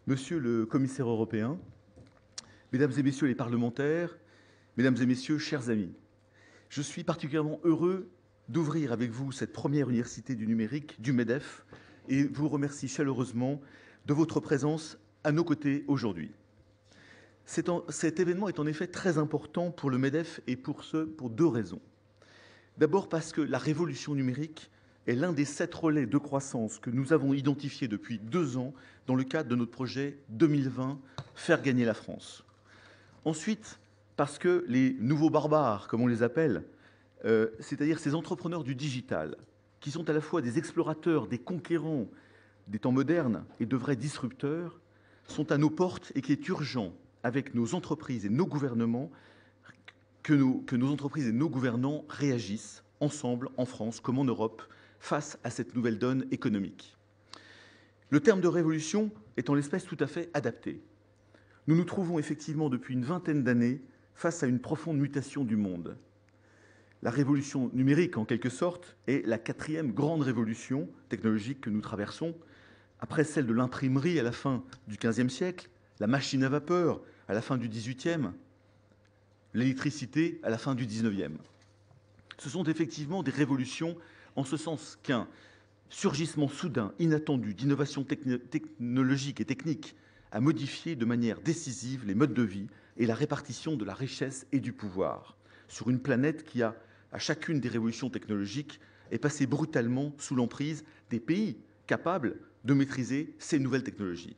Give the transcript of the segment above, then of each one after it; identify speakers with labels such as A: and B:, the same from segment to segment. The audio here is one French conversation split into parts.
A: Monsieur le commissaire européen, mesdames et messieurs les parlementaires, mesdames et messieurs, chers amis, je suis particulièrement heureux d'ouvrir avec vous cette première université du numérique du MEDEF et vous remercie chaleureusement de votre présence à nos côtés aujourd'hui. Cet événement est en effet très important pour le MEDEF et pour deux raisons. D'abord parce que la révolution numérique est l'un des 7 relais de croissance que nous avons identifiés depuis 2 ans dans le cadre de notre projet 2020 « Faire gagner la France ». Ensuite, parce que les nouveaux barbares, comme on les appelle, c'est-à-dire ces entrepreneurs du digital, qui sont à la fois des explorateurs, des conquérants des temps modernes et de vrais disrupteurs, sont à nos portes et qu'il est urgent, avec nos entreprises et nos gouvernements, que nos entreprises et nos gouvernants réagissent ensemble, en France comme en Europe, face à cette nouvelle donne économique. Le terme de révolution est en l'espèce tout à fait adapté. Nous nous trouvons effectivement depuis une vingtaine d'années face à une profonde mutation du monde. La révolution numérique, en quelque sorte, est la 4e grande révolution technologique que nous traversons, après celle de l'imprimerie à la fin du XVe siècle, la machine à vapeur à la fin du XVIIIe, l'électricité à la fin du XIXe. Ce sont effectivement des révolutions en ce sens qu'un surgissement soudain, inattendu, d'innovations technologiques et techniques a modifié de manière décisive les modes de vie et la répartition de la richesse et du pouvoir sur une planète qui à chacune des révolutions technologiques, est passée brutalement sous l'emprise des pays capables de maîtriser ces nouvelles technologies.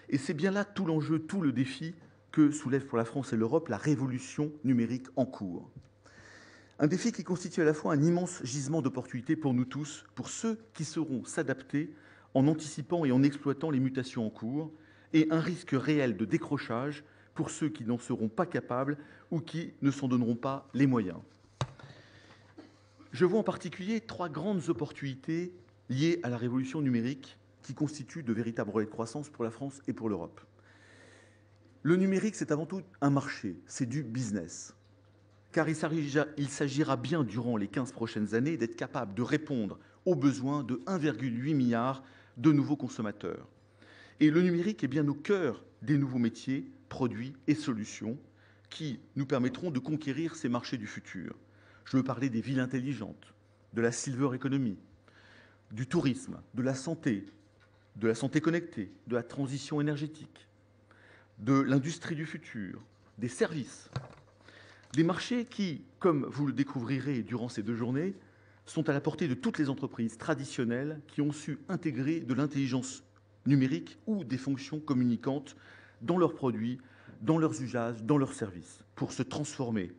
A: Et c'est bien là tout l'enjeu, tout le défi que soulève pour la France et l'Europe la révolution numérique en cours. Un défi qui constitue à la fois un immense gisement d'opportunités pour nous tous, pour ceux qui sauront s'adapter en anticipant et en exploitant les mutations en cours, et un risque réel de décrochage pour ceux qui n'en seront pas capables ou qui ne s'en donneront pas les moyens. Je vois en particulier 3 grandes opportunités liées à la révolution numérique qui constituent de véritables relais de croissance pour la France et pour l'Europe. Le numérique, c'est avant tout un marché, c'est du business. Car il s'agira bien, durant les 15 prochaines années, d'être capable de répondre aux besoins de 1,8 milliard de nouveaux consommateurs. Et le numérique est bien au cœur des nouveaux métiers, produits et solutions qui nous permettront de conquérir ces marchés du futur. Je veux parler des villes intelligentes, de la silver economy, du tourisme, de la santé connectée, de la transition énergétique, de l'industrie du futur, des services. Des marchés qui, comme vous le découvrirez durant ces 2 journées, sont à la portée de toutes les entreprises traditionnelles qui ont su intégrer de l'intelligence numérique ou des fonctions communicantes dans leurs produits, dans leurs usages, dans leurs services, pour se transformer,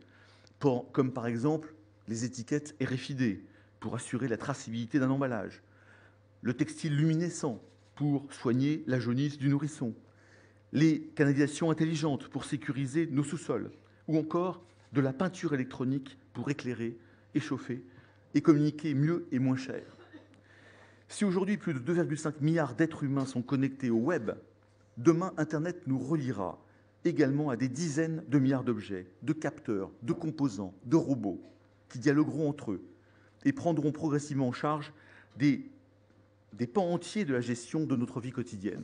A: comme par exemple les étiquettes RFID pour assurer la traçabilité d'un emballage, le textile luminescent pour soigner la jaunisse du nourrisson, les canalisations intelligentes pour sécuriser nos sous-sols, ou encore de la peinture électronique pour éclairer, échauffer et communiquer mieux et moins cher. Si aujourd'hui plus de 2,5 milliards d'êtres humains sont connectés au web, demain Internet nous reliera également à des dizaines de milliards d'objets, de capteurs, de composants, de robots qui dialogueront entre eux et prendront progressivement en charge des pans entiers de la gestion de notre vie quotidienne.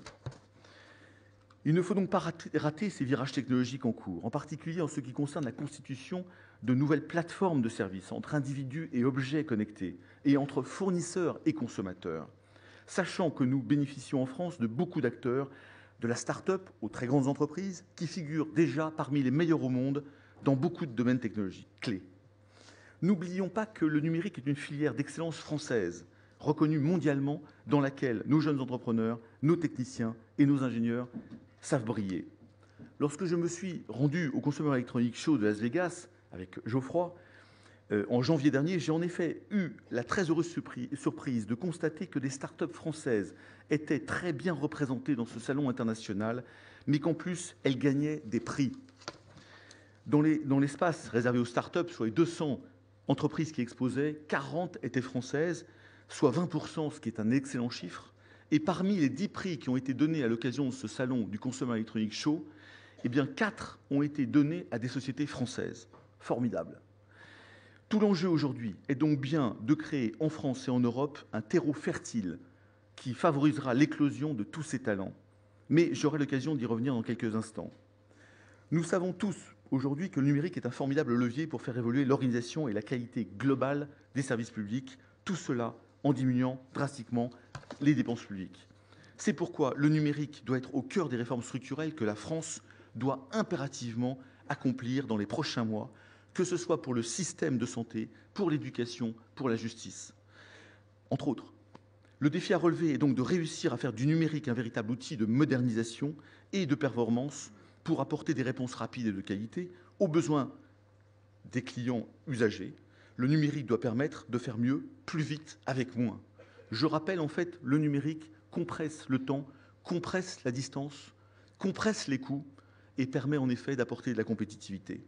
A: Il ne faut donc pas rater ces virages technologiques en cours, en particulier en ce qui concerne la constitution de nouvelles plateformes de services entre individus et objets connectés et entre fournisseurs et consommateurs, sachant que nous bénéficions en France de beaucoup d'acteurs, de la start-up aux très grandes entreprises, qui figurent déjà parmi les meilleurs au monde dans beaucoup de domaines technologiques clés. N'oublions pas que le numérique est une filière d'excellence française, reconnue mondialement, dans laquelle nos jeunes entrepreneurs, nos techniciens et nos ingénieurs savent briller. Lorsque je me suis rendu au Consumer Electronics Show de Las Vegas avec Geoffroy, en janvier dernier, j'ai en effet eu la très heureuse surprise de constater que des start-up françaises étaient très bien représentées dans ce salon international, mais qu'en plus, elles gagnaient des prix. Dans l'espace réservé aux start-up, sur les 200 entreprises qui exposaient, 40 étaient françaises, soit 20%, ce qui est un excellent chiffre. Et parmi les 10 prix qui ont été donnés à l'occasion de ce salon du Consumer Electronics Show, eh bien 4 ont été donnés à des sociétés françaises. Formidable. Tout l'enjeu aujourd'hui est donc bien de créer en France et en Europe un terreau fertile qui favorisera l'éclosion de tous ces talents mais j'aurai l'occasion d'y revenir dans quelques instants. Nous savons tous aujourd'hui que le numérique est un formidable levier pour faire évoluer l'organisation et la qualité globale des services publics, tout cela en diminuant drastiquement les dépenses publiques. C'est pourquoi le numérique doit être au cœur des réformes structurelles que la France doit impérativement accomplir dans les prochains mois, que ce soit pour le système de santé, pour l'éducation, pour la justice, entre autres. Le défi à relever est donc de réussir à faire du numérique un véritable outil de modernisation et de performance pour apporter des réponses rapides et de qualité aux besoins des clients usagers. Le numérique doit permettre de faire mieux, plus vite, avec moins. Je rappelle en fait, le numérique compresse le temps, compresse la distance, compresse les coûts et permet en effet d'apporter de la compétitivité.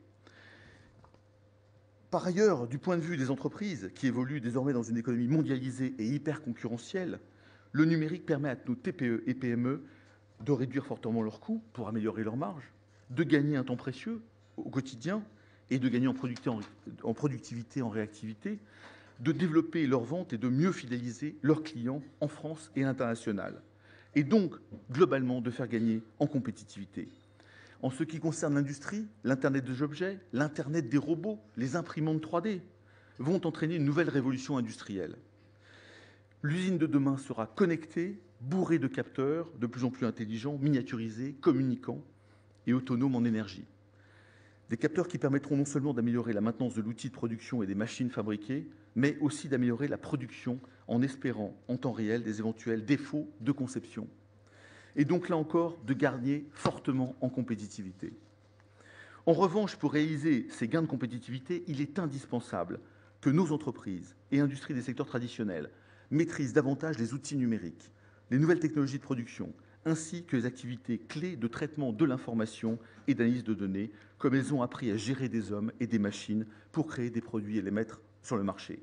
A: Par ailleurs, du point de vue des entreprises qui évoluent désormais dans une économie mondialisée et hyper concurrentielle, le numérique permet à nos TPE et PME de réduire fortement leurs coûts pour améliorer leurs marges, de gagner un temps précieux au quotidien et de gagner en productivité, en réactivité, de développer leurs ventes et de mieux fidéliser leurs clients en France et à l'international, et donc globalement de faire gagner en compétitivité. En ce qui concerne l'industrie, l'Internet des objets, l'Internet des robots, les imprimantes 3D vont entraîner une nouvelle révolution industrielle. L'usine de demain sera connectée, bourrée de capteurs de plus en plus intelligents, miniaturisés, communicants et autonomes en énergie. Des capteurs qui permettront non seulement d'améliorer la maintenance de l'outil de production et des machines fabriquées, mais aussi d'améliorer la production en espérant en temps réel des éventuels défauts de conception. Et donc là encore, de gagner fortement en compétitivité. En revanche, pour réaliser ces gains de compétitivité, il est indispensable que nos entreprises et industries des secteurs traditionnels maîtrisent davantage les outils numériques, les nouvelles technologies de production, ainsi que les activités clés de traitement de l'information et d'analyse de données, comme elles ont appris à gérer des hommes et des machines pour créer des produits et les mettre sur le marché.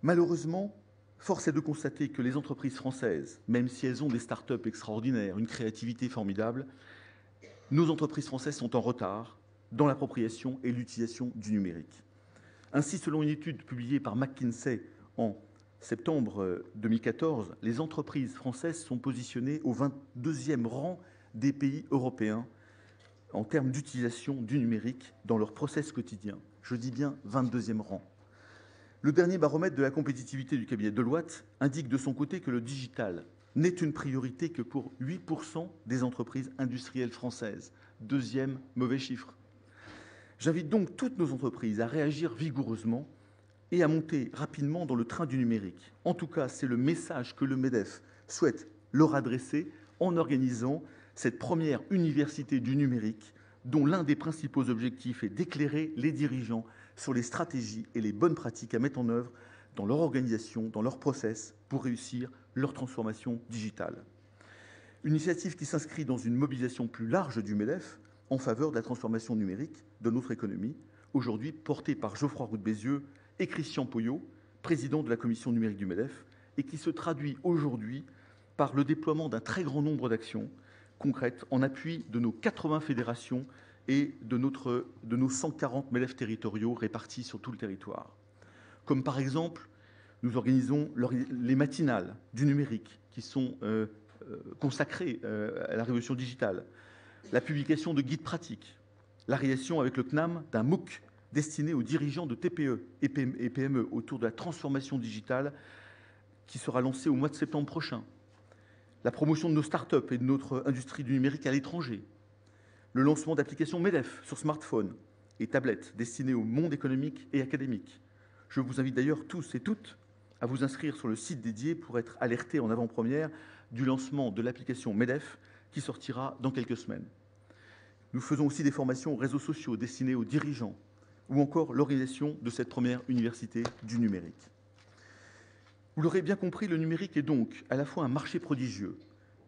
A: Malheureusement, force est de constater que les entreprises françaises, même si elles ont des start-up extraordinaires, une créativité formidable, nos entreprises françaises sont en retard dans l'appropriation et l'utilisation du numérique. Ainsi, selon une étude publiée par McKinsey en septembre 2014, les entreprises françaises sont positionnées au 22e rang des pays européens en termes d'utilisation du numérique dans leur process quotidien. Je dis bien 22e rang. Le dernier baromètre de la compétitivité du cabinet Deloitte indique de son côté que le digital n'est une priorité que pour 8% des entreprises industrielles françaises. Deuxième mauvais chiffre. J'invite donc toutes nos entreprises à réagir vigoureusement et à monter rapidement dans le train du numérique. En tout cas, c'est le message que le MEDEF souhaite leur adresser en organisant cette première université du numérique dont l'un des principaux objectifs est d'éclairer les dirigeants sur les stratégies et les bonnes pratiques à mettre en œuvre dans leur organisation, dans leur process, pour réussir leur transformation digitale. Une initiative qui s'inscrit dans une mobilisation plus large du MEDEF en faveur de la transformation numérique de notre économie, aujourd'hui portée par Geoffroy Roux de Bézieux et Christian Poyot, président de la commission numérique du MEDEF, et qui se traduit aujourd'hui par le déploiement d'un très grand nombre d'actions concrètes en appui de nos 80 fédérations et de nos 140 MEDEF territoriaux répartis sur tout le territoire. Comme par exemple, nous organisons les matinales du numérique qui sont consacrées à la révolution digitale, la publication de guides pratiques, la réalisation avec le CNAM d'un MOOC destiné aux dirigeants de TPE et PME autour de la transformation digitale qui sera lancé au mois de septembre prochain, la promotion de nos startups et de notre industrie du numérique à l'étranger, le lancement d'applications MEDEF sur smartphone et tablettes destinées au monde économique et académique. Je vous invite d'ailleurs tous et toutes à vous inscrire sur le site dédié pour être alertés en avant-première du lancement de l'application MEDEF qui sortira dans quelques semaines. Nous faisons aussi des formations aux réseaux sociaux destinées aux dirigeants ou encore l'organisation de cette première université du numérique. Vous l'aurez bien compris, le numérique est donc à la fois un marché prodigieux,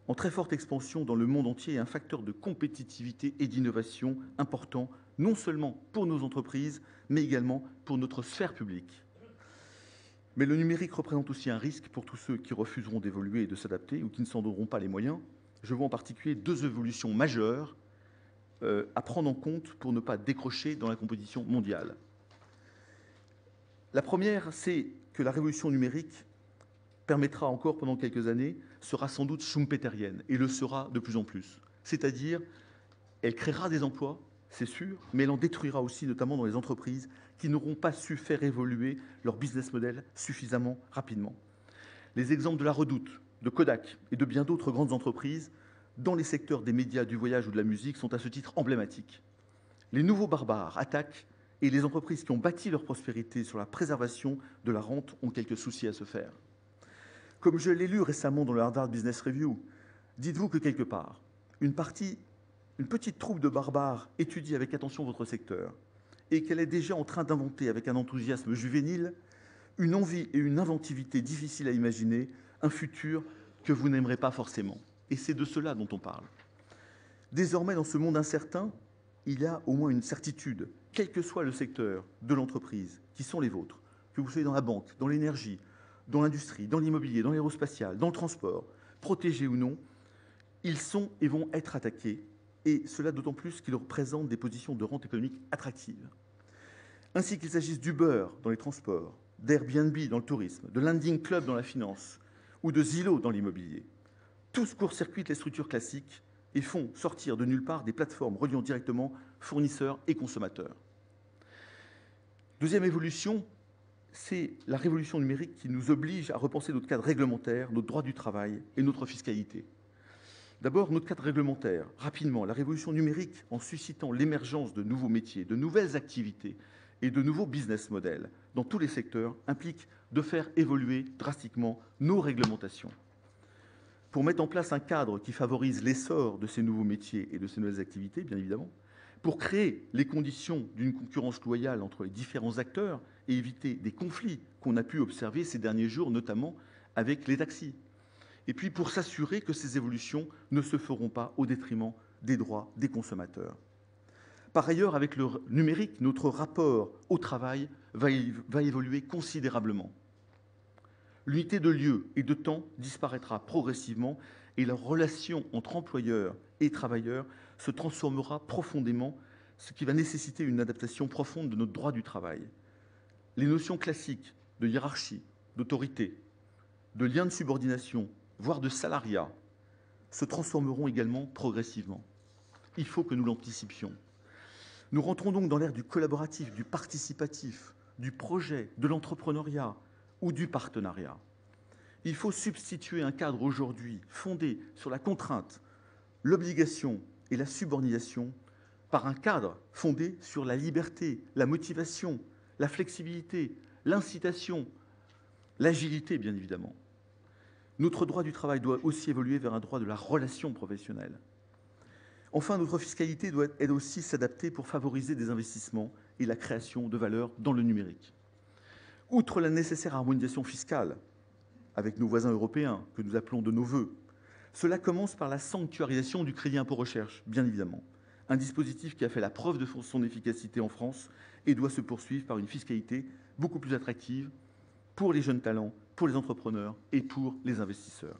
A: en très forte expansion dans le monde entier et un facteur de compétitivité et d'innovation important, non seulement pour nos entreprises, mais également pour notre sphère publique. Mais le numérique représente aussi un risque pour tous ceux qui refuseront d'évoluer et de s'adapter ou qui ne s'en donneront pas les moyens. Je vois en particulier deux évolutions majeures à prendre en compte pour ne pas décrocher dans la compétition mondiale. La première, c'est que la révolution numérique permettra encore pendant quelques années sera sans doute schumpeterienne et le sera de plus en plus. C'est-à-dire, elle créera des emplois, c'est sûr, mais elle en détruira aussi, notamment dans les entreprises qui n'auront pas su faire évoluer leur business model suffisamment rapidement. Les exemples de la Redoute, de Kodak et de bien d'autres grandes entreprises dans les secteurs des médias, du voyage ou de la musique sont à ce titre emblématiques. Les nouveaux barbares attaquent et les entreprises qui ont bâti leur prospérité sur la préservation de la rente ont quelques soucis à se faire. Comme je l'ai lu récemment dans le Harvard Business Review, dites-vous que quelque part, une petite troupe de barbares étudie avec attention votre secteur et qu'elle est déjà en train d'inventer avec un enthousiasme juvénile une envie et une inventivité difficiles à imaginer, un futur que vous n'aimerez pas forcément. Et c'est de cela dont on parle. Désormais, dans ce monde incertain, il y a au moins une certitude, quel que soit le secteur de l'entreprise, qui sont les vôtres, que vous soyez dans la banque, dans l'énergie, dans l'industrie, dans l'immobilier, dans l'aérospatial, dans le transport, protégés ou non, ils sont et vont être attaqués, et cela d'autant plus qu'ils représentent des positions de rente économique attractives. Ainsi qu'il s'agisse d'Uber dans les transports, d'Airbnb dans le tourisme, de Landing Club dans la finance ou de Zillow dans l'immobilier. Tous court-circuitent les structures classiques et font sortir de nulle part des plateformes reliant directement fournisseurs et consommateurs. Deuxième évolution, c'est la révolution numérique qui nous oblige à repenser notre cadre réglementaire, notre droit du travail et notre fiscalité. D'abord, notre cadre réglementaire. Rapidement, la révolution numérique, en suscitant l'émergence de nouveaux métiers, de nouvelles activités et de nouveaux business models dans tous les secteurs, implique de faire évoluer drastiquement nos réglementations. Pour mettre en place un cadre qui favorise l'essor de ces nouveaux métiers et de ces nouvelles activités, bien évidemment, pour créer les conditions d'une concurrence loyale entre les différents acteurs et éviter des conflits qu'on a pu observer ces derniers jours, notamment avec les taxis. Et puis pour s'assurer que ces évolutions ne se feront pas au détriment des droits des consommateurs. Par ailleurs, avec le numérique, notre rapport au travail va évoluer considérablement. L'unité de lieu et de temps disparaîtra progressivement et la relation entre employeurs et travailleurs se transformera profondément, ce qui va nécessiter une adaptation profonde de notre droit du travail. Les notions classiques de hiérarchie, d'autorité, de lien de subordination, voire de salariat, se transformeront également progressivement. Il faut que nous l'anticipions. Nous rentrons donc dans l'ère du collaboratif, du participatif, du projet, de l'entrepreneuriat ou du partenariat. Il faut substituer un cadre aujourd'hui fondé sur la contrainte, l'obligation et la subordination par un cadre fondé sur la liberté, la motivation, la flexibilité, l'incitation, l'agilité, bien évidemment. Notre droit du travail doit aussi évoluer vers un droit de la relation professionnelle. Enfin, notre fiscalité doit elle aussi s'adapter pour favoriser des investissements et la création de valeur dans le numérique. Outre la nécessaire harmonisation fiscale avec nos voisins européens, que nous appelons de nos vœux, cela commence par la sanctuarisation du crédit impôt recherche, bien évidemment. Un dispositif qui a fait la preuve de son efficacité en France et doit se poursuivre par une fiscalité beaucoup plus attractive pour les jeunes talents, pour les entrepreneurs et pour les investisseurs.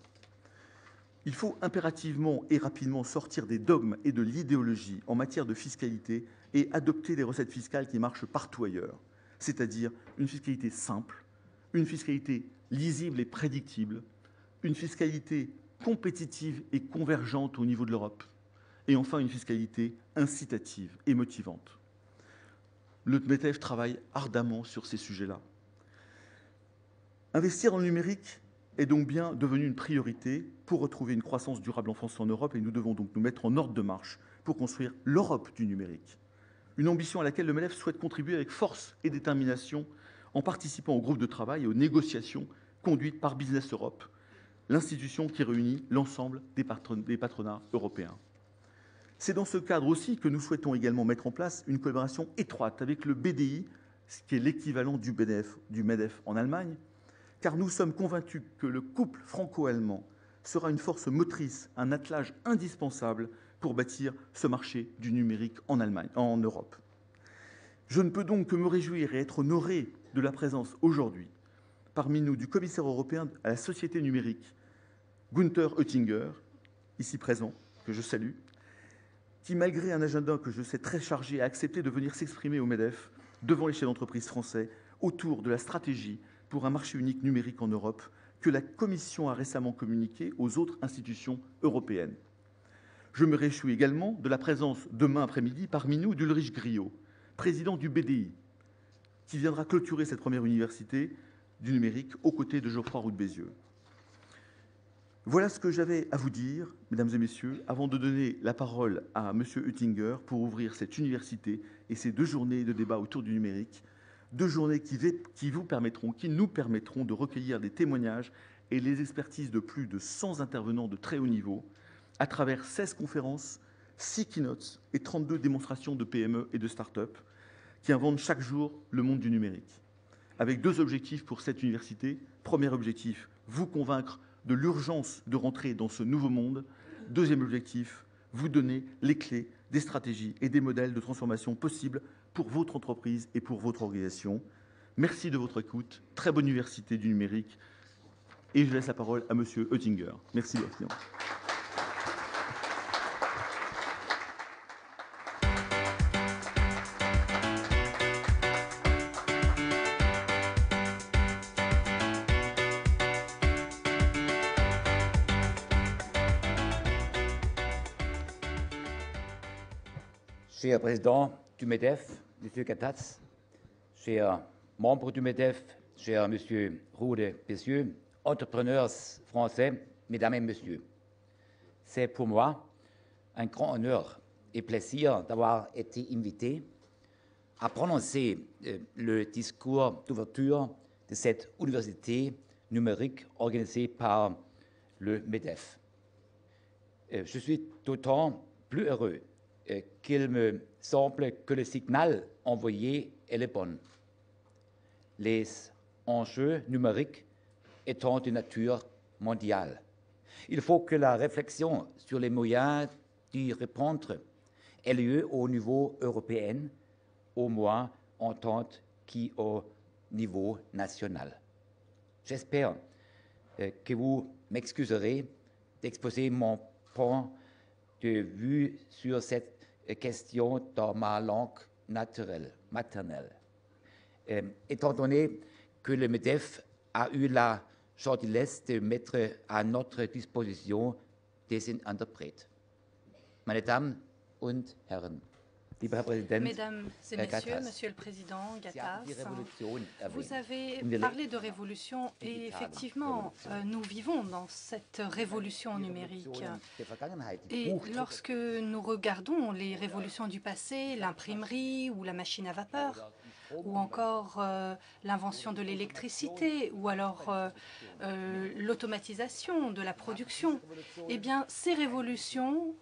A: Il faut impérativement et rapidement sortir des dogmes et de l'idéologie en matière de fiscalité et adopter des recettes fiscales qui marchent partout ailleurs, c'est-à-dire une fiscalité simple, une fiscalité lisible et prédictible, une fiscalité compétitive et convergente au niveau de l'Europe, et enfin une fiscalité incitative et motivante. Le MEDEF travaille ardemment sur ces sujets-là. Investir dans le numérique est donc bien devenu une priorité pour retrouver une croissance durable en France et en Europe, et nous devons donc nous mettre en ordre de marche pour construire l'Europe du numérique. Une ambition à laquelle le MEDEF souhaite contribuer avec force et détermination en participant au groupe de travail et aux négociations conduites par Business Europe, l'institution qui réunit l'ensemble des patronats européens. C'est dans ce cadre aussi que nous souhaitons également mettre en place une collaboration étroite avec le BDI, ce qui est l'équivalent du MEDEF en Allemagne, car nous sommes convaincus que le couple franco-allemand sera une force motrice, un attelage indispensable pour bâtir ce marché du numérique en Allemagne, en Europe. Je ne peux donc que me réjouir et être honoré de la présence aujourd'hui parmi nous du commissaire européen à la société numérique, Günther Oettinger, ici présent, que je salue, qui, malgré un agenda que je sais très chargé, a accepté de venir s'exprimer au MEDEF devant les chefs d'entreprise français autour de la stratégie pour un marché unique numérique en Europe que la Commission a récemment communiqué aux autres institutions européennes. Je me réjouis également de la présence demain après-midi parmi nous d'Ulrich Griot, président du BDI, qui viendra clôturer cette première université du numérique aux côtés de Geoffroy Roux de Bézieux. Voilà ce que j'avais à vous dire, mesdames et messieurs, avant de donner la parole à M. Oettinger pour ouvrir cette université et ces 2 journées de débat autour du numérique, 2 journées qui nous permettront de recueillir des témoignages et les expertises de plus de 100 intervenants de très haut niveau à travers 16 conférences, 6 keynotes et 32 démonstrations de PME et de start-up qui inventent chaque jour le monde du numérique. Avec 2 objectifs pour cette université. Premier objectif, vous convaincre de l'urgence de rentrer dans ce nouveau monde. Deuxième objectif, vous donner les clés des stratégies et des modèles de transformation possibles pour votre entreprise et pour votre organisation. Merci de votre écoute. Très bonne université du numérique. Et je laisse la parole à M. Oettinger. Merci, Président.
B: Cher président du MEDEF, M. Gattaz, chers membres du MEDEF, cher M. Roux de Bézieux, entrepreneurs français, mesdames et messieurs, c'est pour moi un grand honneur et plaisir d'avoir été invité à prononcer le discours d'ouverture de cette université numérique organisée par le MEDEF. Je suis d'autant plus heureux qu'il me semble que le signal envoyé est le bon. Les enjeux numériques étant de nature mondiale. Il faut que la réflexion sur les moyens d'y répondre ait lieu au niveau européen, au moins en tant qu'au niveau national. J'espère que vous m'excuserez d'exposer mon point de vue sur cette question dans ma langue naturelle, maternelle. Étant donné que le MEDEF a eu la gentillesse de mettre à notre disposition des interprètes. Meine Damen und Herren, lieber Herr Präsident,
C: Mesdames et Messieurs, Monsieur le Président Gattaz, vous avez parlé de révolution et effectivement, nous vivons dans cette révolution numérique. Et lorsque nous regardons les révolutions du passé, l'imprimerie ou la machine à vapeur, ou encore l'invention de l'électricité, ou alors l'automatisation de la production, eh bien, ces révolutions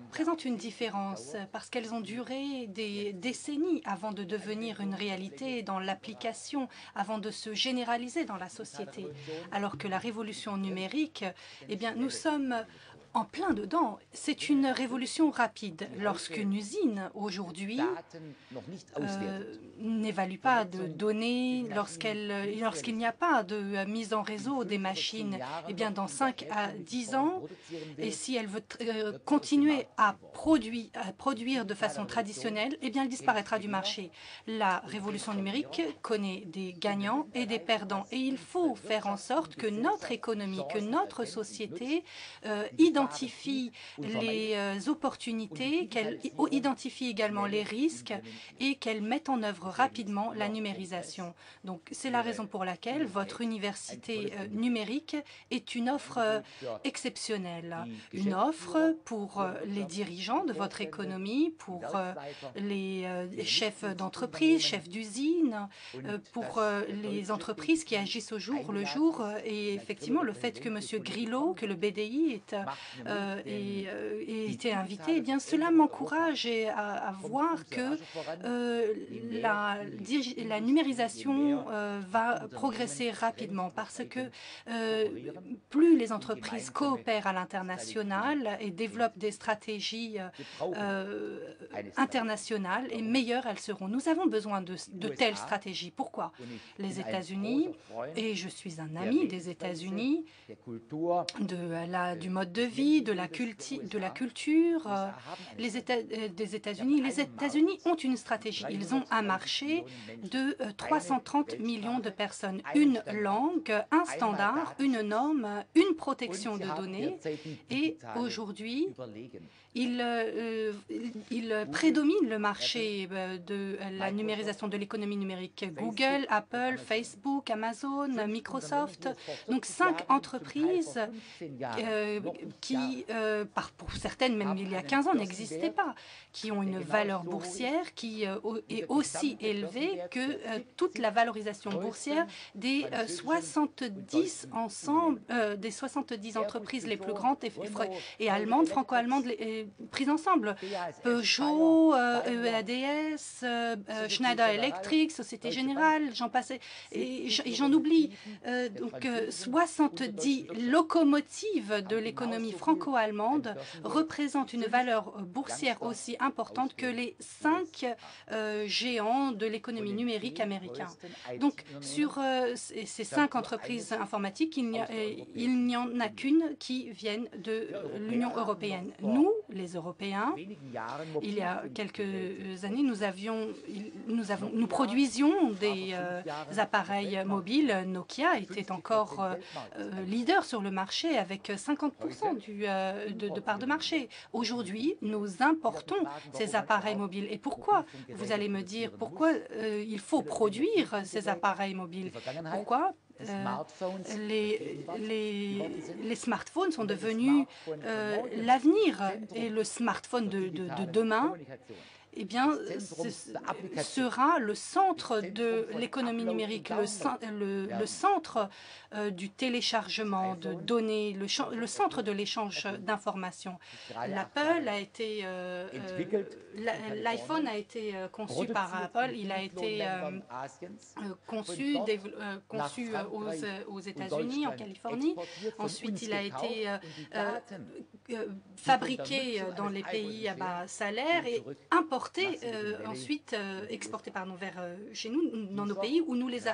C: présentent une différence parce qu'elles ont duré des décennies avant de devenir une réalité dans l'application, avant de se généraliser dans la société. Alors que la révolution numérique, eh bien, nous sommes en plein dedans. C'est une révolution rapide. Lorsqu'une usine, aujourd'hui, n'évalue pas de données, lorsqu'il n'y a pas de mise en réseau des machines, eh bien, dans 5 à 10 ans, et si elle veut continuer à produire de façon traditionnelle, eh bien, elle disparaîtra du marché. La révolution numérique connaît des gagnants et des perdants. Et il faut faire en sorte que notre économie, que notre société identifie les opportunités, qu'elle identifie également les risques et qu'elle mette en œuvre rapidement la numérisation. Donc, c'est la raison pour laquelle votre université numérique est une offre exceptionnelle. Une offre pour les dirigeants de votre économie, pour les chefs d'entreprise, chefs d'usine, pour les entreprises qui agissent au jour le jour. Et effectivement, le fait que M. Grilot, que le BDI ait été invité, eh bien, cela m'encourage à voir que la numérisation va progresser rapidement parce que plus les entreprises coopèrent à l'international et développent des stratégies internationales, et meilleures elles seront. Nous avons besoin de telles stratégies. Pourquoi? Les États-Unis, et je suis un ami des États-Unis, du mode de vie, vie, de la culture des États-Unis. Les États-Unis ont une stratégie. Ils ont un marché de 330 millions de personnes, une langue, un standard, une norme, une protection de données. Et aujourd'hui, il prédomine le marché de la numérisation de l'économie numérique. Google, Apple, Facebook, Amazon, Microsoft. Donc 5 entreprises qui, pour certaines même il y a 15 ans, n'existaient pas, qui ont une valeur boursière qui est aussi élevée que toute la valorisation boursière des 70 entreprises les plus grandes et allemandes, franco-allemandes prises ensemble. Peugeot, EADS, Schneider Electric, Société Générale, j'en passais, et j'en oublie. Donc 70 locomotives de l'économie franco-allemande représentent une valeur boursière aussi importante que les 5 géants de l'économie numérique américains. Donc sur ces 5 entreprises informatiques, il n'y en a qu'une qui vienne de l'Union européenne. Nous, les Européens, il y a quelques années, nous produisions des appareils mobiles. Nokia était encore leader sur le marché avec 50% de part de marché. Aujourd'hui, nous importons ces appareils mobiles. Et pourquoi? Vous allez me dire pourquoi il faut produire ces appareils mobiles. Pourquoi? Les smartphones sont devenus l'avenir, et le smartphone de demain, eh bien, sera le centre de l'économie numérique, le centre du téléchargement de données, le centre de l'échange d'informations. L'iPhone a été conçu par Apple, il a été conçu aux États-Unis, en Californie. Ensuite, il a été fabriqué dans les pays à bas salaire et importé ensuite exporté vers chez nous, dans nos pays où nous les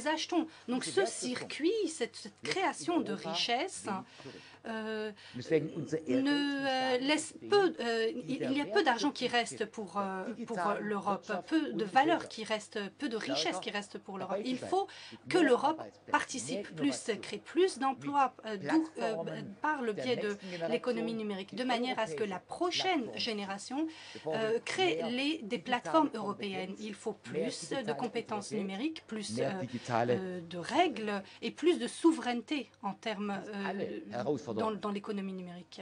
C: achetons. Donc ce circuit, cette création de richesse il y a peu d'argent qui reste pour l'Europe, peu de valeur qui reste, peu de richesse qui reste pour l'Europe. Il faut que l'Europe participe plus, crée plus d'emplois par le biais de l'économie numérique, de manière à ce que la prochaine génération crée des plateformes européennes. Il faut plus de compétences numériques, plus de règles et plus de souveraineté en termes dans l'économie numérique.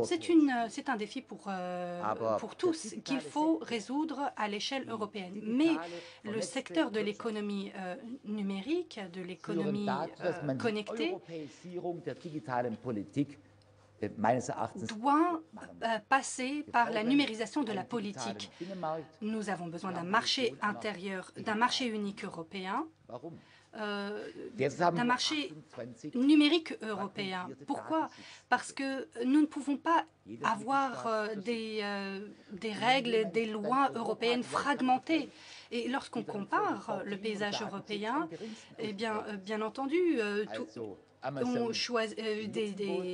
C: C'est un défi pour tous qu'il faut résoudre à l'échelle européenne. Mais le secteur de l'économie numérique, de l'économie connectée, doit passer par la numérisation de la politique. Nous avons besoin d'un marché intérieur, d'un marché unique européen, d'un marché numérique européen. Pourquoi? Parce que nous ne pouvons pas avoir des règles, des lois européennes fragmentées. Et lorsqu'on compare le paysage européen, eh bien entendu,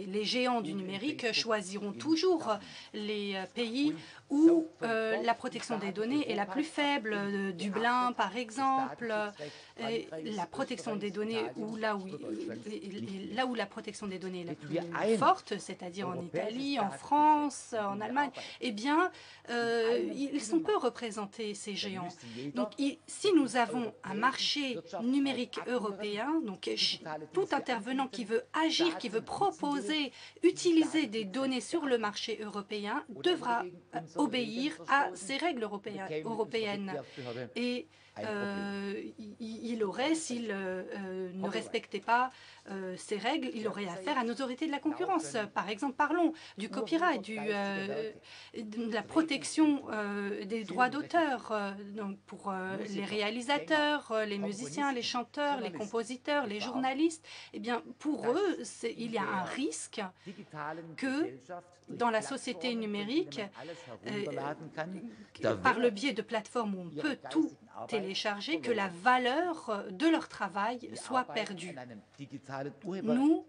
C: les géants du numérique choisiront toujours les pays où la protection des données est la plus faible. Dublin, par exemple, la protection des données, là où la protection des données est la plus forte, c'est-à-dire en Italie, en France, en Allemagne, eh bien, ils sont peu représentés, ces géants. Donc, si nous avons un marché numérique européen, donc tout intervenant qui veut agir, qui veut proposer, utiliser des données sur le marché européen, devra obéir à ces règles européennes. Et il aurait, s'il ne respectait pas ces règles, il aurait affaire à nos autorités de la concurrence. Par exemple, parlons du copyright, de la protection des droits d'auteur pour les réalisateurs, les musiciens, les chanteurs, les compositeurs, les journalistes. Eh bien, pour eux, il y a un risque que dans la société numérique, par le biais de plateformes où on peut tout télécharger, que la valeur de leur travail soit perdue. Nous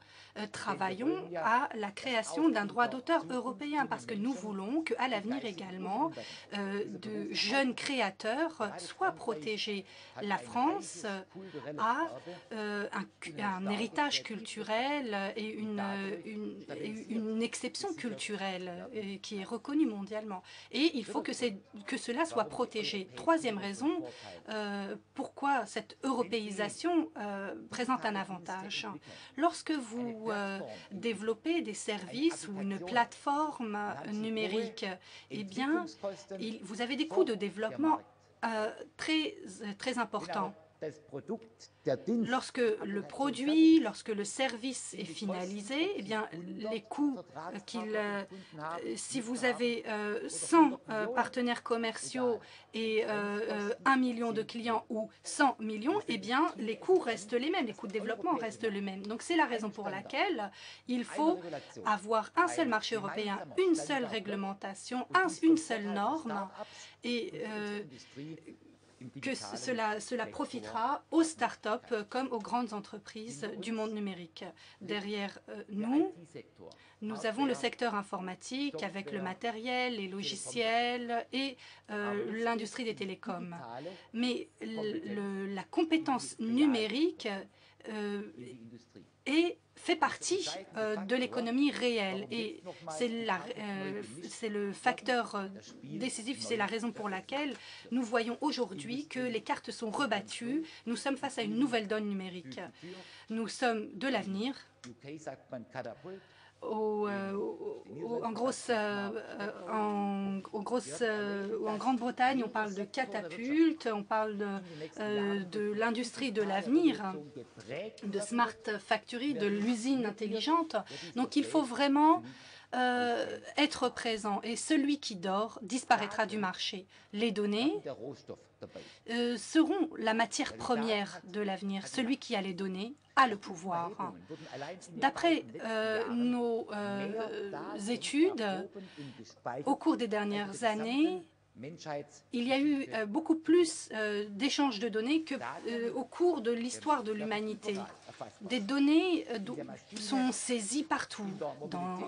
C: travaillons à la création d'un droit d'auteur européen parce que nous voulons qu'à l'avenir également, de jeunes créateurs soient protégés. La France a un héritage culturel et une exception culturelle qui est reconnue mondialement. Et il faut que cela soit protégé. Troisième raison, pourquoi cette européisation présente un avantage. Lorsque vous développez des services ou une plateforme numérique, eh bien, vous avez des coûts de développement très importants. Lorsque le produit, lorsque le service est finalisé, eh bien, les coûts si vous avez 100 partenaires commerciaux et 1 million de clients ou 100 millions, eh bien, les coûts restent les mêmes, les coûts de développement restent les mêmes. Donc, c'est la raison pour laquelle il faut avoir un seul marché européen, une seule réglementation, une seule norme et que cela profitera aux start-up comme aux grandes entreprises du monde numérique. Derrière nous avons le secteur informatique avec le matériel, les logiciels et l'industrie des télécoms. Mais la compétence numérique fait partie de l'économie réelle et c'est le facteur décisif, c'est la raison pour laquelle nous voyons aujourd'hui que les cartes sont rebattues. Nous sommes face à une nouvelle donne numérique. Nous sommes de l'avenir. En Grande-Bretagne, on parle de catapulte, on parle de l'industrie de l'avenir, de smart factory, de l'usine intelligente. Donc il faut vraiment être présent et celui qui dort disparaîtra du marché. Les données seront la matière première de l'avenir. Celui qui a les données a le pouvoir. D'après nos études, au cours des dernières années, il y a eu beaucoup plus d'échanges de données qu'au cours de l'histoire de l'humanité. Des données sont saisies partout, dans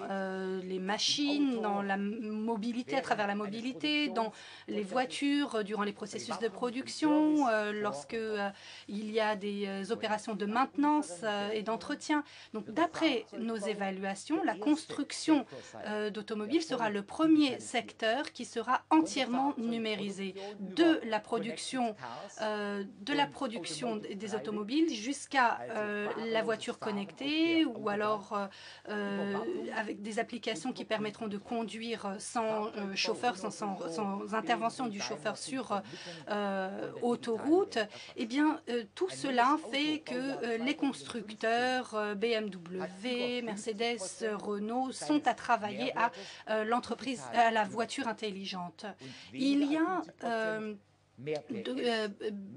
C: les machines, dans la mobilité, à travers la mobilité, dans les voitures, durant les processus de production, lorsqu'il y a des opérations de maintenance et d'entretien. Donc, d'après nos évaluations, la construction d'automobiles sera le premier secteur qui sera entièrement numérisé, de la production des automobiles jusqu'à la voiture connectée ou alors avec des applications qui permettront de conduire sans chauffeur, sans intervention du chauffeur sur autoroute. Eh bien, tout cela fait que les constructeurs BMW, Mercedes, Renault sont à travailler à à la voiture intelligente. Il y a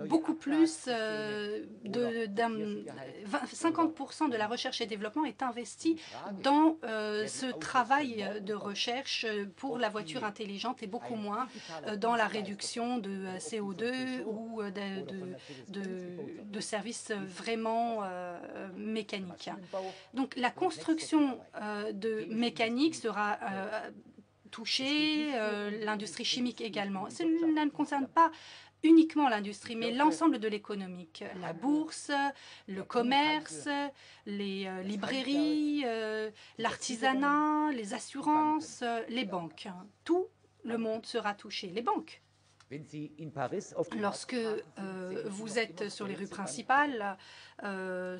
C: beaucoup plus 50% de la recherche et développement est investi dans ce travail de recherche pour la voiture intelligente et beaucoup moins dans la réduction de CO2 ou de services vraiment mécaniques. Donc la construction de mécanique sera toucher, l'industrie chimique également. Cela ne concerne pas uniquement l'industrie, mais l'ensemble de l'économique. La bourse, le commerce, les librairies, l'artisanat, les assurances, les banques. Tout le monde sera touché. Les banques. Lorsque vous êtes sur les rues principales, à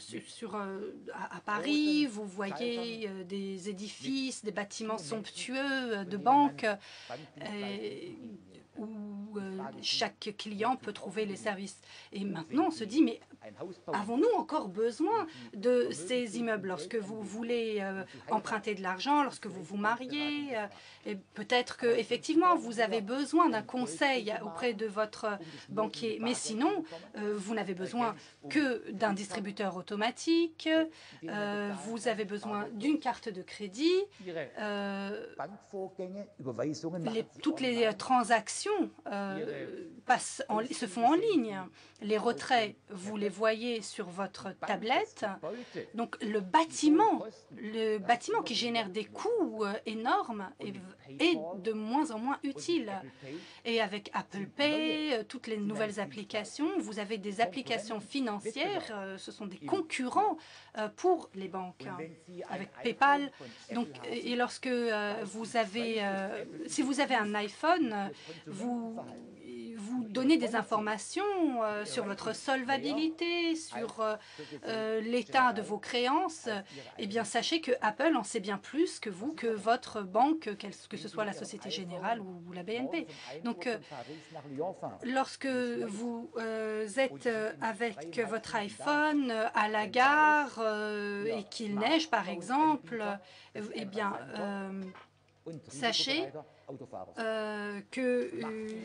C: Paris, vous voyez des édifices, des bâtiments somptueux de banques. où chaque client peut trouver les services. Et maintenant, on se dit, mais avons-nous encore besoin de ces immeubles lorsque vous voulez emprunter de l'argent, lorsque vous vous mariez et peut-être qu'effectivement, vous avez besoin d'un conseil auprès de votre banquier. Mais sinon, vous n'avez besoin que d'un distributeur automatique, vous avez besoin d'une carte de crédit, toutes les transactions se font en ligne. Les retraits, vous les voyez sur votre tablette. Donc le bâtiment qui génère des coûts énormes est de moins en moins utile. Et avec Apple Pay, toutes les nouvelles applications, vous avez des applications financières, ce sont des concurrents pour les banques, avec PayPal. Donc, et lorsque si vous avez un iPhone, vous donnez des informations sur votre solvabilité, sur l'état de vos créances, eh bien sachez que Apple en sait bien plus que vous, que votre banque, que ce soit la Société Générale ou la BNP. Donc, lorsque vous êtes avec votre iPhone à la gare et qu'il neige, par exemple, eh bien, sachez que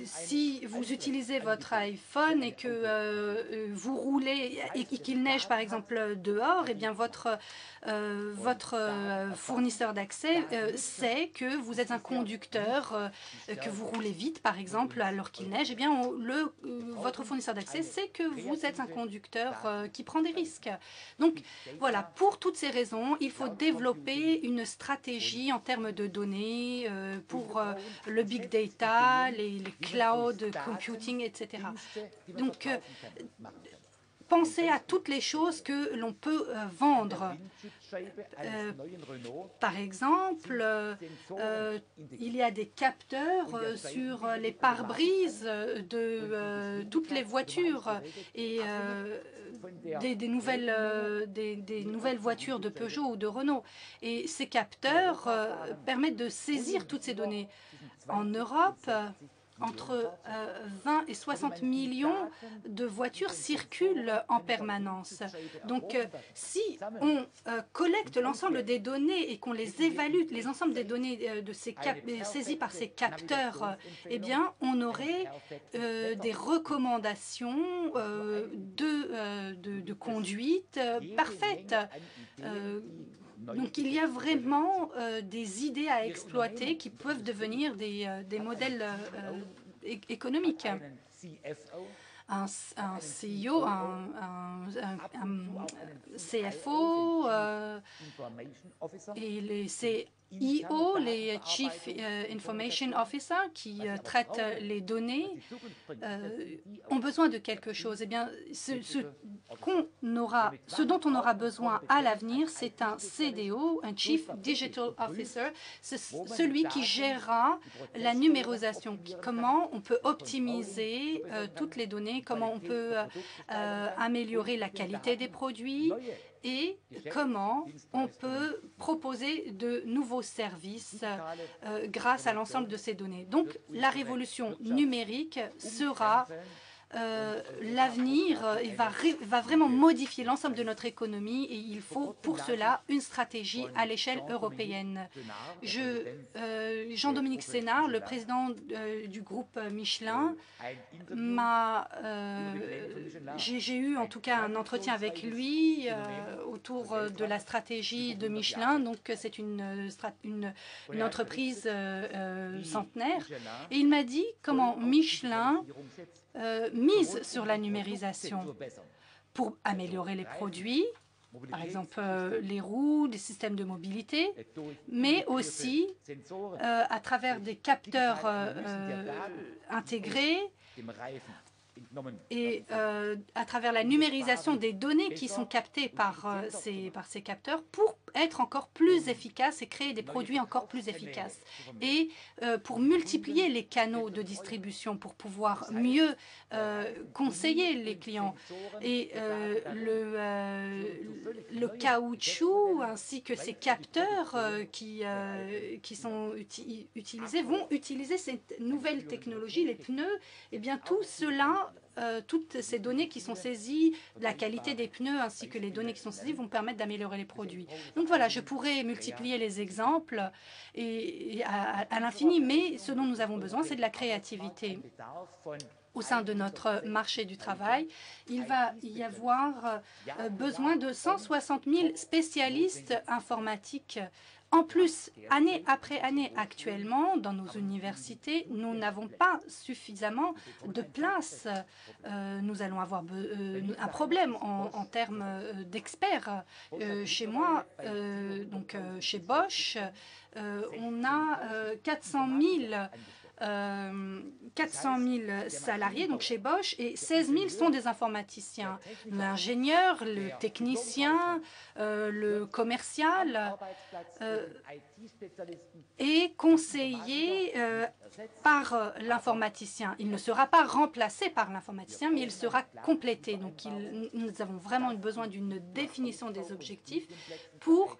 C: si vous utilisez votre iPhone et que vous roulez et qu'il neige par exemple dehors, eh bien votre fournisseur d'accès sait que vous êtes un conducteur, que vous roulez vite par exemple alors qu'il neige, eh bien votre fournisseur d'accès sait que vous êtes un conducteur qui prend des risques. Donc voilà, pour toutes ces raisons, il faut développer une stratégie en termes de données pour le big data, les cloud computing, etc. Donc, pensez à toutes les choses que l'on peut vendre. Par exemple, il y a des capteurs sur les pare-brises de toutes les voitures et des nouvelles voitures de Peugeot ou de Renault. Et ces capteurs permettent de saisir toutes ces données. En Europe, entre 20 et 60 millions de voitures circulent en permanence. Donc, si on collecte l'ensemble des données et qu'on les évalue, les ensembles des données saisies par ces capteurs, eh bien, on aurait des recommandations de conduite parfaites. Donc il y a vraiment des idées à exploiter qui peuvent devenir des modèles économiques. Un CEO, un CFO et les CIO, les Chief Information Officer, qui traitent les données, ont besoin de quelque chose. Eh bien, ce dont on aura besoin à l'avenir, c'est un CDO, un Chief Digital Officer, celui qui gérera la numérisation, comment on peut optimiser toutes les données, comment on peut améliorer la qualité des produits et comment on peut proposer de nouveaux services grâce à l'ensemble de ces données. Donc, la révolution numérique sera l'avenir, va vraiment modifier l'ensemble de notre économie et il faut pour cela une stratégie à l'échelle européenne. Jean-Dominique Sénard, le président du groupe Michelin, j'ai eu en tout cas un entretien avec lui autour de la stratégie de Michelin. Donc c'est une entreprise centenaire. Et il m'a dit comment Michelin mise sur la numérisation pour améliorer les produits, par exemple les roues, des systèmes de mobilité, mais aussi à travers des capteurs intégrés et à travers la numérisation des données qui sont captées par ces capteurs pour être encore plus efficaces et créer des produits encore plus efficaces. Et pour multiplier les canaux de distribution, pour pouvoir mieux conseiller les clients. Et le caoutchouc ainsi que ces capteurs qui sont utilisés vont utiliser cette nouvelle technologie, les pneus. Et bien tout cela, toutes ces données qui sont saisies, la qualité des pneus ainsi que les données qui sont saisies vont permettre d'améliorer les produits. Donc voilà, je pourrais multiplier les exemples à l'infini, mais ce dont nous avons besoin, c'est de la créativité. Au sein de notre marché du travail, il va y avoir besoin de 160 000 spécialistes informatiques. En plus, année après année, actuellement, dans nos universités, nous n'avons pas suffisamment de place. Nous allons avoir un problème en termes d'experts. Chez moi, donc chez Bosch, on a 400 000 salariés donc chez Bosch et 16 000 sont des informaticiens. L'ingénieur, le technicien, le commercial est conseillé par l'informaticien. Il ne sera pas remplacé par l'informaticien, mais il sera complété. Donc nous avons vraiment besoin d'une définition des objectifs pour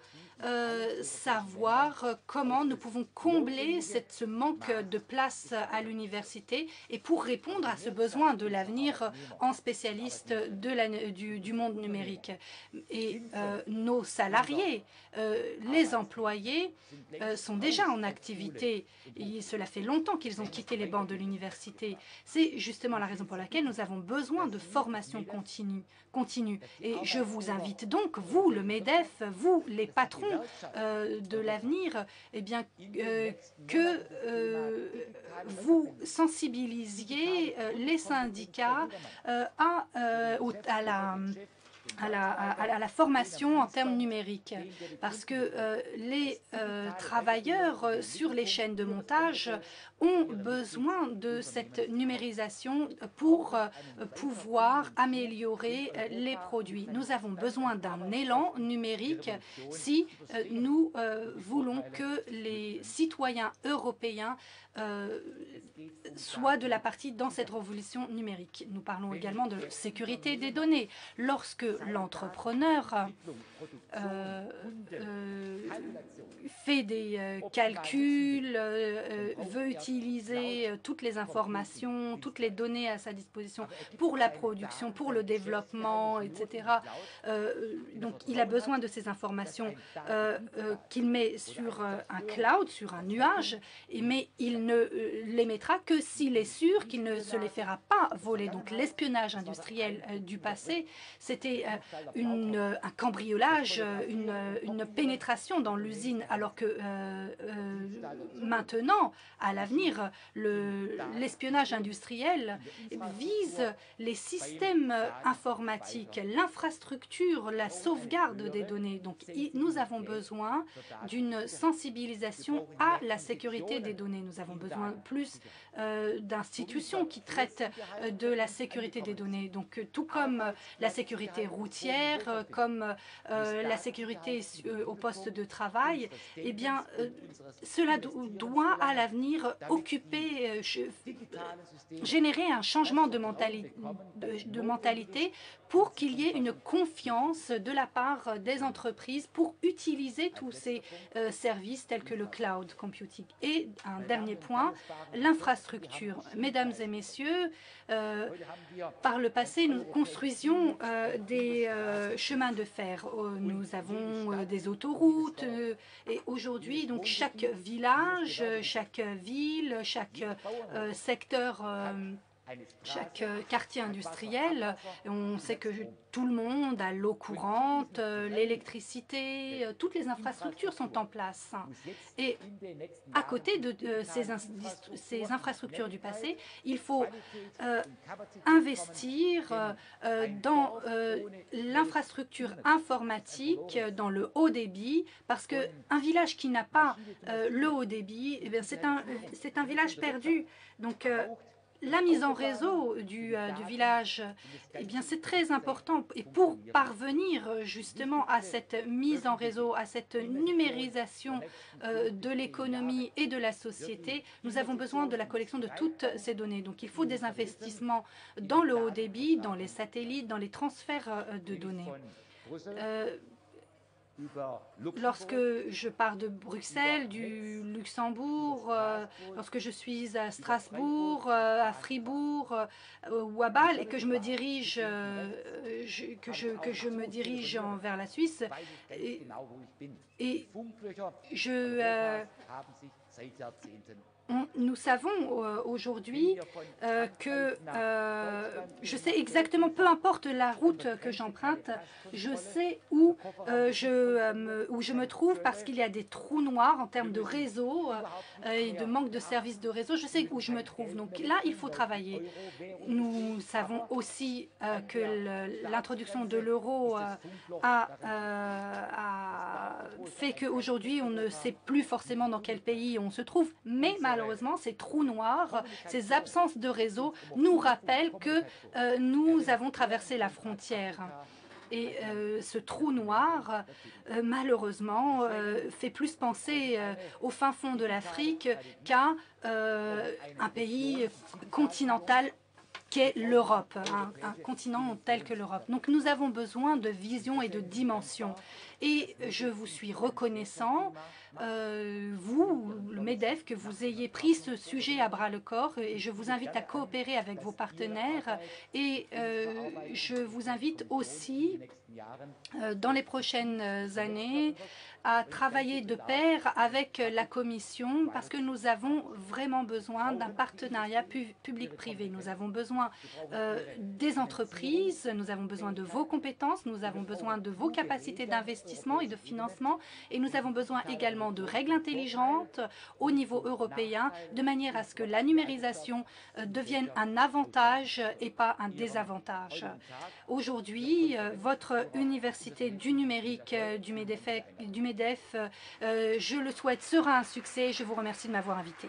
C: savoir comment nous pouvons combler ce manque de place à l'université et pour répondre à ce besoin de l'avenir en spécialistes du monde numérique. Et nos salariés, les employés, sont déjà en activité. Et cela fait longtemps qu'ils ont quitté les bancs de l'université. C'est justement la raison pour laquelle nous avons besoin de formation continue. Et je vous invite donc, vous, le MEDEF, vous, les patrons de l'avenir, eh bien, que vous sensibilisiez les syndicats à la formation en termes numériques, parce que les travailleurs sur les chaînes de montage ont besoin de cette numérisation pour pouvoir améliorer les produits. Nous avons besoin d'un élan numérique si nous voulons que les citoyens européens soient de la partie dans cette révolution numérique. Nous parlons également de sécurité des données. Lorsque l'entrepreneur fait des calculs, veut utiliser toutes les informations, toutes les données à sa disposition pour la production, pour le développement, etc. Donc il a besoin de ces informations qu'il met sur un cloud, sur un nuage, mais il ne les mettra que s'il est sûr qu'il ne se les fera pas voler. Donc l'espionnage industriel du passé, c'était un cambriolage, une pénétration dans l'usine, alors que maintenant, à l'avenir, l'espionnage industriel vise les systèmes informatiques, l'infrastructure, la sauvegarde des données. Donc nous avons besoin d'une sensibilisation à la sécurité des données. Nous avons besoin plus d'institutions qui traitent de la sécurité des données. Donc tout comme la sécurité routière, comme la sécurité au poste de travail, eh bien, cela doit à l'avenir occuper, générer un changement de mentalité pour qu'il y ait une confiance de la part des entreprises pour utiliser tous ces services tels que le cloud computing. Et un dernier point, l'infrastructure. Mesdames et messieurs, par le passé, nous construisions des chemins de fer. Nous avons des autoroutes et aujourd'hui, donc chaque village, chaque ville, chaque secteur, chaque quartier industriel, on sait que tout le monde a l'eau courante, l'électricité, toutes les infrastructures sont en place. Et à côté de ces infrastructures du passé, il faut investir dans l'infrastructure informatique, dans le haut débit, parce qu'un village qui n'a pas le haut débit, eh bien, c'est un village perdu. Donc, La mise en réseau du village, eh bien, c'est très important. Et pour parvenir justement à cette mise en réseau, à cette numérisation de l'économie et de la société, nous avons besoin de la collection de toutes ces données. Donc, il faut des investissements dans le haut débit, dans les satellites, dans les transferts de données. Lorsque je pars de Bruxelles, du Luxembourg, lorsque je suis à Strasbourg, à Fribourg ou à Bâle et que je me dirige, vers la Suisse, et nous savons aujourd'hui que je sais exactement, peu importe la route que j'emprunte, je sais où je me trouve parce qu'il y a des trous noirs en termes de réseau et de manque de services de réseau. Je sais où je me trouve. Donc là, il faut travailler. Nous savons aussi que l'introduction de l'euro a fait qu'aujourd'hui, on ne sait plus forcément dans quel pays on se trouve, mais malheureusement, ces trous noirs, ces absences de réseau nous rappellent que nous avons traversé la frontière. Et ce trou noir, malheureusement, fait plus penser au fin fond de l'Afrique qu'à un pays continental qu'est l'Europe, un continent tel que l'Europe. Donc nous avons besoin de vision et de dimension. Et je vous suis reconnaissant, vous, le MEDEF, que vous ayez pris ce sujet à bras-le-corps, et je vous invite à coopérer avec vos partenaires. Et je vous invite aussi, dans les prochaines années, à travailler de pair avec la Commission parce que nous avons vraiment besoin d'un partenariat public-privé. Nous avons besoin des entreprises, nous avons besoin de vos compétences, nous avons besoin de vos capacités d'investissement et de financement et nous avons besoin également de règles intelligentes au niveau européen de manière à ce que la numérisation devienne un avantage et pas un désavantage. Aujourd'hui, votre université du numérique du MEDEF, je le souhaite, sera un succès. Je vous remercie de m'avoir invité.